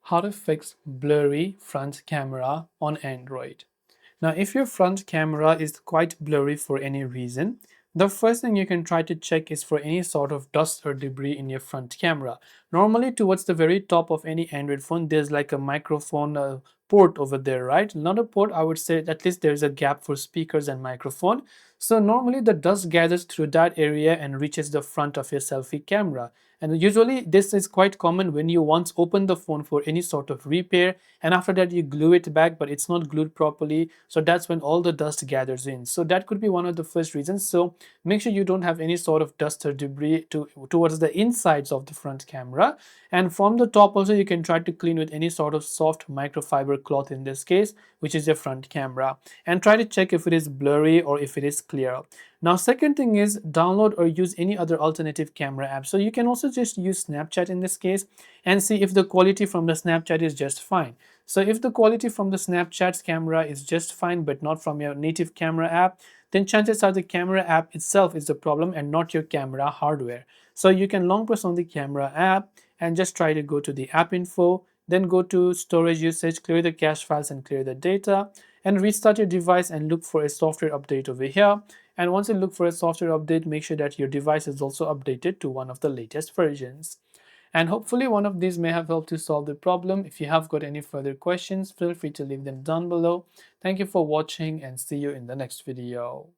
How to fix blurry front camera on Android. Now, if your front camera is quite blurry for any reason, the first thing you can try to check is for any sort of dust or debris in your front camera. Normally, towards the very top of any Android phone, there's like a microphone port over there, right? Not a port, I would say at least there's a gap for speakers and microphone. So normally the dust gathers through that area and reaches the front of your selfie camera. And usually this is quite common when you once open the phone for any sort of repair and after that you glue it back but it's not glued properly. So that's when all the dust gathers in. So that could be one of the first reasons. So make sure you don't have any sort of dust or debris towards the insides of the front camera. And from the top also you can try to clean with any sort of soft microfiber cloth in this case, which is your front camera. And try to check if it is blurry or if it is clear. Now, second thing is download or use any other alternative camera app. So you can also just use Snapchat in this case and see if the quality from the Snapchat is just fine. So if the quality from the Snapchat's camera is just fine but not from your native camera app, then chances are the camera app itself is the problem and not your camera hardware. So you can long press on the camera app and just try to go to the app info, then go to storage usage, clear the cache files and clear the data, and restart your device and look for a software update over here. And once you look for a software update, make sure that your device is also updated to one of the latest versions. And hopefully one of these may have helped to solve the problem. If you have got any further questions, feel free to leave them down below. Thank you for watching and see you in the next video.